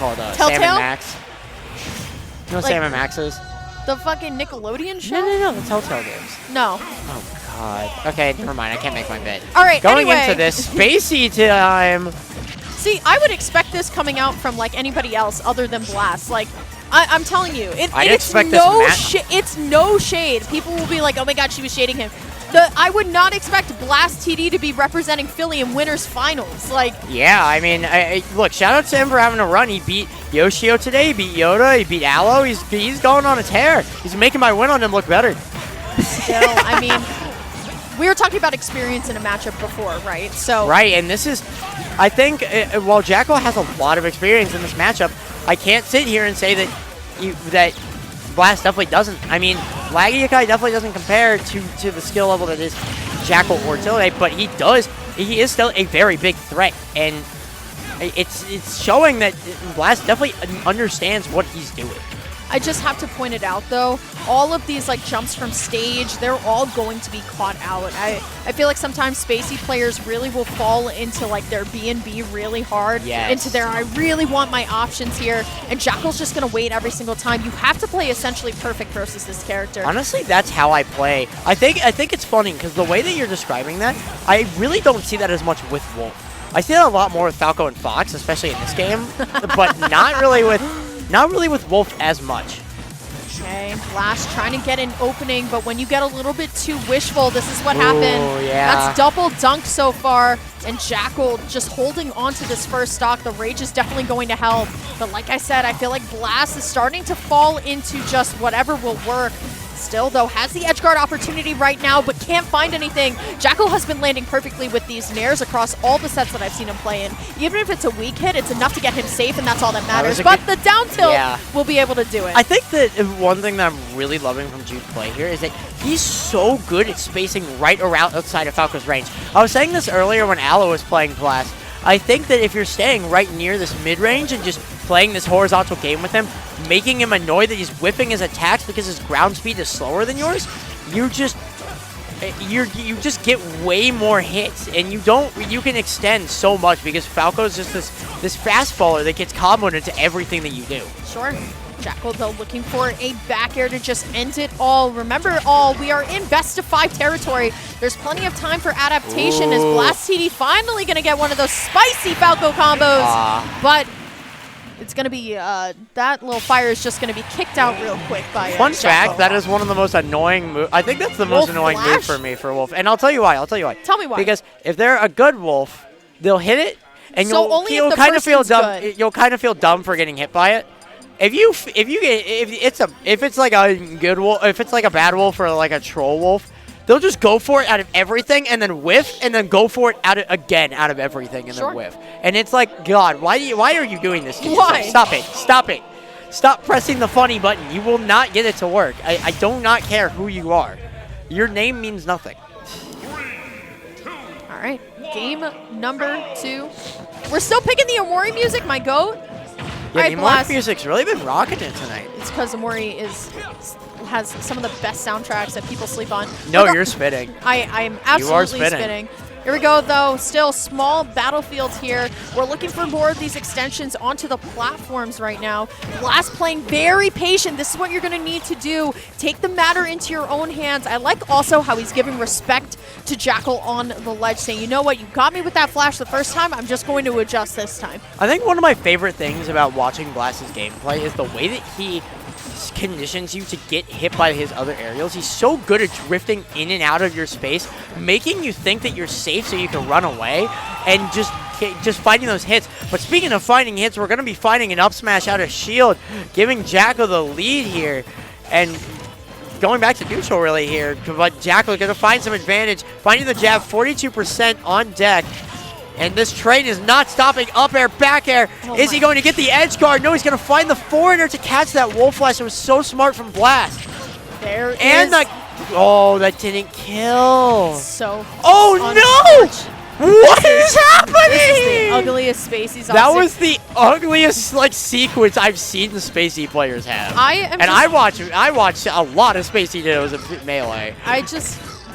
called? Telltale? Sam and Max. You know what Like- Sam and Max is? The fucking Nickelodeon show? No, the Telltale games. No. Oh, God. Okay, never mind. I can't make my bit. All right, Going anyway. into this, Spacey time. See, I would expect this coming out from like anybody else other than Blast. Like, I'm telling you, I'd it's expect this no match. it's no shade. People will be like, oh my God, she was shading him. I would not expect BlassTD to be representing Philly in winners finals. Like, Yeah, I mean, look, shout out to him for having a run. He beat Yoshio today. He beat Yoda. He beat Aloe. He's going on a tear. He's making my win on him look better. still, I mean, we were talking about experience in a matchup before, right? So Right, and this is, I think, while Jakal has a lot of experience in this matchup, I can't sit here and say that Blast definitely doesn't. I mean, Laggy Yakai definitely doesn't compare to the skill level that is Jakal or Tilde, but he is still a very big threat, and it's showing that Blast definitely understands what he's doing. I just have to point it out, though, all of these like jumps from stage, they're all going to be caught out. I feel like sometimes Spacey players really will fall into like their B&B really hard, Yes. into their I really want my options here, and Jakal's just going to wait every single time. You have to play essentially perfect versus this character. Honestly, that's how I play. I think it's funny because the way that you're describing that, I really don't see that as much with Wolf. I see that a lot more with Falco and Fox, especially in this game, but not really with Wolf as much. Okay, Blast trying to get an opening, but when you get a little bit too wishful, this is what happened. Yeah. That's double dunked so far, and Jakal just holding on to this first stock. The rage is definitely going to help, but like I said, I feel like Blast is starting to fall into just whatever will work. Still, though, has the edge guard opportunity right now, but can't find anything. Jakal has been landing perfectly with these nairs across all the sets that I've seen him play in. Even if it's a weak hit, it's enough to get him safe, and that's all that matters. But the down tilt will be able to do it. I think that one thing that I'm really loving from Jude's play here is that he's so good at spacing right around outside of Falco's range. I was saying this earlier when Aloe was playing Blast. I think that if you're staying right near this mid-range and just playing this horizontal game with him, making him annoyed that he's whipping his attacks because his ground speed is slower than yours, you just get way more hits, and you can extend so much because Falco's just this fast faller that gets comboed into everything that you do. Sure. Jakal, though, looking for a back air to just end it all. Remember, we are in best of 5 territory. There's plenty of time for adaptation. Is BlassTD finally going to get one of those spicy Falco combos? But it's going to be, that little fire is just going to be kicked out real quick by Fun Jakal. fact, that is one of the most annoying moves. I think that's the most annoying move for me for Wolf. And I'll tell you why. Tell me why. Because if they're a good Wolf, they'll hit it, and So you'll only if the kind of feel person's dumb. good. You'll kind of feel dumb for getting hit by it. If it's like a good wolf, if it's like a bad wolf or like a troll wolf, they'll just go for it out of everything and then whiff and then go for it out of everything and then whiff. And it's like, God, why are you doing this to yourself? Why? Stop it. Stop pressing the funny button. You will not get it to work. I do not care who you are. Your name means nothing. All right, game number 2. We're still picking the Omori music, my goat. Yeah, Alright, the Blast. music's really been rocking it tonight. It's because Omori has some of the best soundtracks that people sleep on. No, Look, you're spitting. I'm absolutely spitting. Here we go, though. Still small battlefields here. We're looking for more of these extensions onto the platforms right now. Blast playing very patient. This is what you're going to need to do. Take the matter into your own hands. I like also how he's giving respect to Jakal on the ledge, saying, you know what, you got me with that flash the first time. I'm just going to adjust this time. I think one of my favorite things about watching Blast's gameplay is the way that he conditions you to get hit by his other aerials. He's so good at drifting in and out of your space, making you think that you're safe so you can run away and just finding those hits. But speaking of finding hits, we're going to be finding an up smash out of shield, giving Jakal the lead here. And going back to neutral really here, but Jakal going to find some advantage, finding the jab, 42% on deck. And this train is not stopping. Up air, back air. Is he going to get the edge guard? No, he's going to find the foreigner to catch that wolf flash. It was so smart from Blast. There and is. Oh, that didn't kill. So. Oh no! What is happening? This is the ugliest Spacey's. That was the ugliest sequence I've seen the Spacey players have. I watch a lot of Spacey videos of Melee.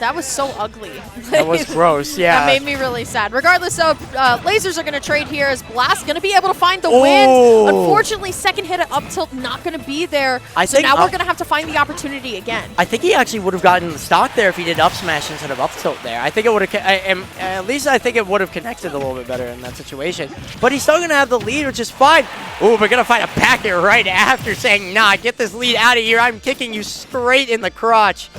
That was so ugly. That was gross, yeah. That made me really sad. Regardless of, lasers are going to trade here as Blast going to be able to find the win. Unfortunately, second hit at up tilt not going to be there. So now we're going to have to find the opportunity again. I think he actually would have gotten the stock there if he did up smash instead of up tilt there. I think it would have, at least I think it would have connected a little bit better in that situation. But he's still going to have the lead, which is fine. Ooh, we're going to find a back air right after saying, nah, get this lead out of here. I'm kicking you straight in the crotch.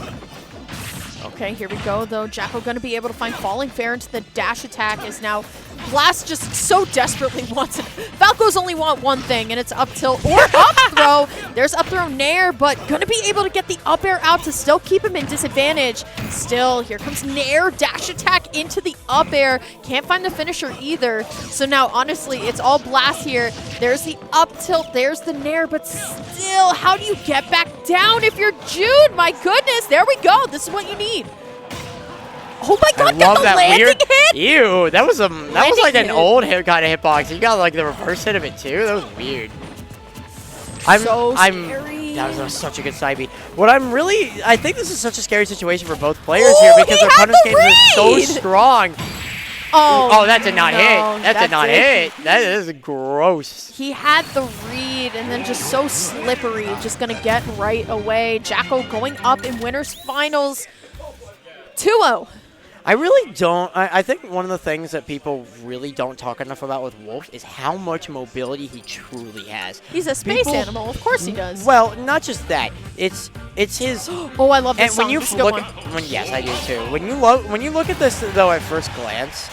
Okay, here we go, though. Jakal going to be able to find falling fair into the dash attack as now Blast just so desperately wants it. Falcos only want one thing, and it's up tilt or up throw. There's up throw nair, but going to be able to get the up air out to still keep him in disadvantage. Still, here comes nair, dash attack into the up air. Can't find the finisher either. So now, honestly, it's all Blast here. There's the up tilt, there's the nair, but still, how do you get back down if you're Jude? My goodness, there we go. This is what you need. Oh my god, got the landing hit? Ew, that was like an old hit kind of hitbox. You got like the reverse hit of it too. That was weird. Scary. That was such a good side beat. I think this is such a scary situation for both players here because their opponent's games are so strong. Oh, that did not hit. That did not hit. That is gross. He had the read and then just so slippery, just gonna get right away. Jakal going up in winners finals 2-0. I really don't. I think one of the things that people really don't talk enough about with Wolf is how much mobility he truly has. He's a space animal. Of course he does. Well, not just that. It's his. Oh, I love this song. Yes, I do too. When you look at this though at first glance,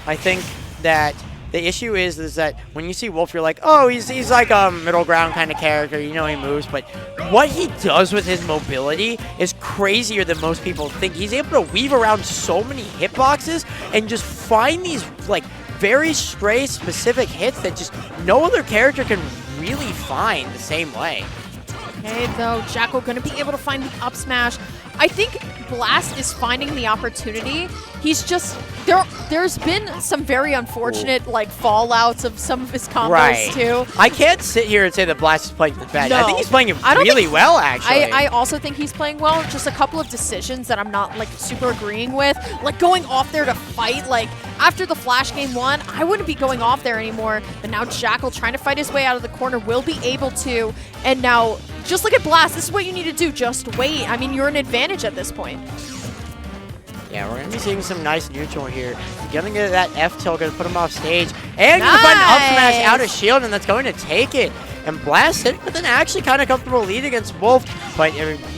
I think that the issue is that when you see Wolf, you're like, oh, he's like a middle ground kind of character. You know, he moves, but what he does with his mobility is crazier than most people think. He's able to weave around so many hitboxes and just find these like very stray specific hits that just no other character can really find the same way. Okay, though, Jakal going to be able to find the up smash. I think Blast is finding the opportunity. He's just there's been some very unfortunate like fallouts of some of his combos too. I can't sit here and say that Blast is playing the best. No. I think he's playing it really well, actually. I also think he's playing well. Just a couple of decisions that I'm not like super agreeing with, like going off there to fight. Like after the Flash game 1, I wouldn't be going off there anymore. But now Jakal trying to fight his way out of the corner will be able to. And now, just look at Blast. This is what you need to do. Just wait. I mean, you're an advantage at this point. Yeah, we're going to be seeing some nice neutral here. Getting get that F tilt, going to put him off stage. And going to find an up smash out of shield, and that's going to take it. And Blast hit with an actually kind of comfortable lead against Wolf. But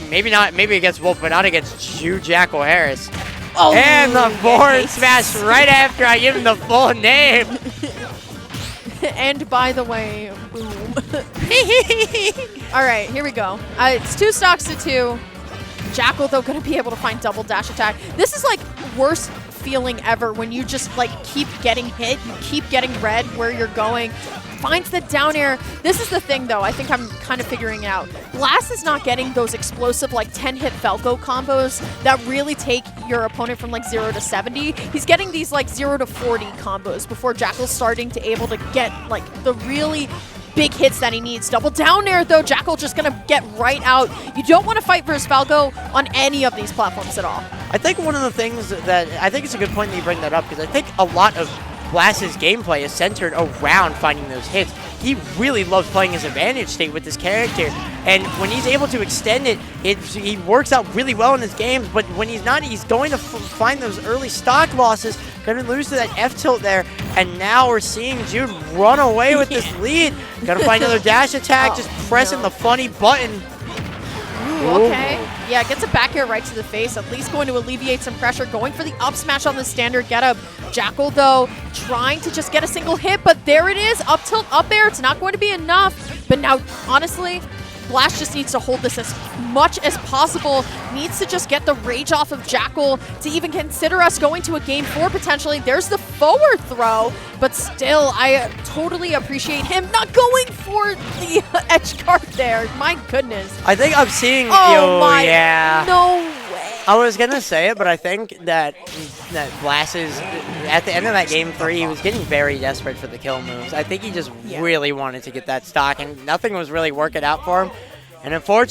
maybe not, maybe against Wolf, but not against Jakal Harris. Oh, and the forward smash right after I give him the full name. And by the way, boom. All right, here we go. It's 2 stocks to 2. Jakal, though, going to be able to find double dash attack. This is like worst feeling ever when you just like keep getting hit, you keep getting red where you're going. Finds the down air. This is the thing, though. I think I'm kind of figuring it out. Blast is not getting those explosive like 10-hit Falco combos that really take your opponent from like 0 to 70. He's getting these like 0 to 40 combos before Jakal's starting to able to get like the really big hits that he needs. Double down air, though. Jakal just going to get right out. You don't want to fight versus Falco on any of these platforms at all. I think one of the things that I think it's a good point that you bring that up, because I think a lot of Blast's gameplay is centered around finding those hits. He really loves playing his advantage state with this character, and when he's able to extend it, he works out really well in his games, but when he's not, he's going to find those early stock losses, going to lose to that F tilt there, and now we're seeing Jude run away with this lead. Got to find another dash attack, just pressing the funny button. Ooh, okay. Yeah, gets a back air right to the face, at least going to alleviate some pressure. Going for the up smash on the standard getup. Jakal, though, trying to just get a single hit, but there it is. Up tilt, up air. It's not going to be enough. But now, honestly, Blast just needs to hold this as much as possible. Needs to just get the rage off of Jakal to even consider us going to a game 4 potentially. There's the forward throw, but still, I totally appreciate him not going for the edge guard there. My goodness. I think I'm seeing. Yeah. No way. I was gonna say it, but I think that Blast is at the end of that game 3. He was getting very desperate for the kill moves. I think he just really wanted to get that stock, and nothing was really working out for him. And unfortunately,